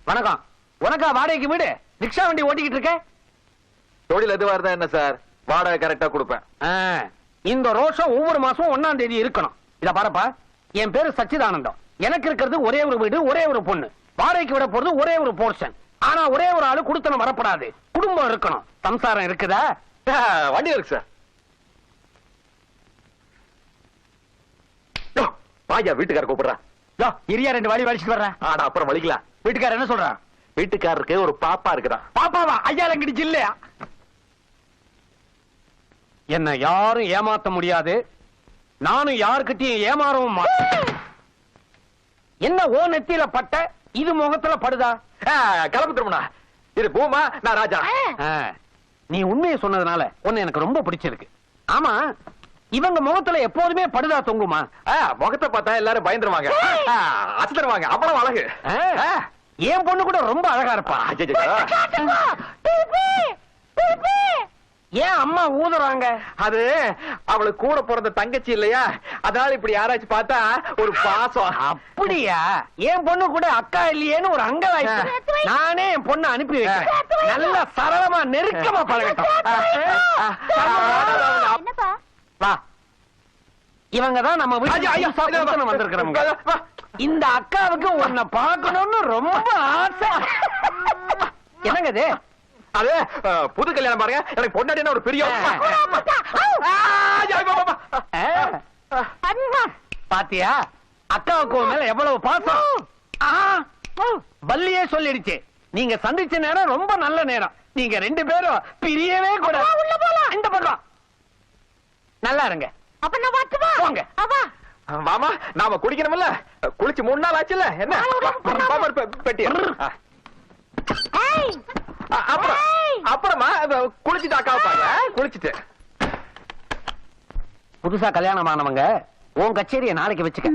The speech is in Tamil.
வணக்கம். உனக்கா வாடகைக்கு வீடு? ரிக்ஷா வண்டி ஓட்டிக்கிட்டு இருக்க? தொழில் எதுவா இருந்தா என்ன சார், வாடகை கரெக்டா கொடுப்பேன். இந்த ரோஷம் ஒவ்வொரு மாசம் 1ஆம் தேதி இருக்கணும். இத பாருப்பா, என் பேரு சச்சிதானந்தம். எனக்கு இருக்கிறது ஒரே ஒரு வீடு, ஒரே ஒரு பொண்ணு. வாடகைக்கு விட போறது ஒரே ஒரு போர்ஷன். ஆனா ஒரே ஒரு ஆளு குடுத்தனம் வரப்படாது. குடும்பம் இருக்கணும். சம்சாரம் இருக்குதா? வண்டி இருக்கு சார். பாயா வீட்டுக்கார கூப்பிடுறா. இரியா 2 வாடி வலிச்சுட்டு வர்றேன். ஆனா அப்புறம் வலிக்கலாம். வீட்டுக்காரர் என்ன சொல்றான்? வீட்டுக்காரருக்கு ஒரு பாப்பா இருக்குதா. பாப்பாவா? ஐயா லங்கிடுச்சு இல்லையா? என்ன யாரும் ஏமாத்த முடியாது. நானும் யாருக்கிட்டையும் ஏமாறவும் மாட்டேன். என்ன ஓ நெத்தியில பட்ட, இது முகத்துல படுதா? கிளம்பு திருமணா. இது பூமா, நான் ராஜா. நீ உண்மையை சொன்னதுனால உன்னை எனக்கு ரொம்ப பிடிச்சிருக்கு. ஆமா, இவங்க முகத்துல எப்போதுமே படுதா தொங்குமா? முகத்தை பார்த்தா எல்லாரும் பயந்துருவாங்க, அசத்துருவாங்க. அவ்வளவு அழகு. என் பொண்ணு கூட ரொம்ப அழகா இருப்பா. ஏன் அம்மா ஊதுறாங்க? அது அவளுக்கு கூட பிறந்த தங்கச்சி இல்லையா, அதனால இப்படி யாராச்சும் பார்த்தா ஒரு பாசம். அப்படியா? என் பொண்ணு கூட அக்கா இல்லையேன்னு ஒரு அங்கலாய்ப்பு. நானே என் பொண்ணு அனுப்பி வைக்கிறேன். நல்லா சரளமா நெருக்கமா பழகட்டும். வா, இவங்க தான் நம்ம வீட்டுக்கு வந்திருக்கிறவங்க. இந்த அக்காவுக்கு உன்னை பார்க்கணும்னு ரொம்ப ஆசை. என்னங்க இது? அது புது கல்யாணம் பாருங்க. எனக்கு பொண்டாட்டினா ஒரு பெரிய பாத்தியா அக்காவுக்கு மேல எவ்வளவு பாசம். பல்லியே சொல்லிடுச்சு. நீங்க சந்திச்ச நேரம் ரொம்ப நல்ல நேரம். நீங்க 2 பேரும் பிரியவே கூட. இந்த பக்கம் நல்லா இருங்க. அப்ப நான் வாத்துவா போங்க. அவா மாமா, நாம குடிக்கணும்ல. குளிச்சு 3 நாள் ஆச்சுல. என்ன பெட்டி. அப்புறமா குளிச்சுட்டு அக்கா பாருங்க. குளிச்சுட்டு புதுசா கல்யாணம் ஆனவங்க உன் கச்சேரியை நாளைக்கு வச்சுக்க.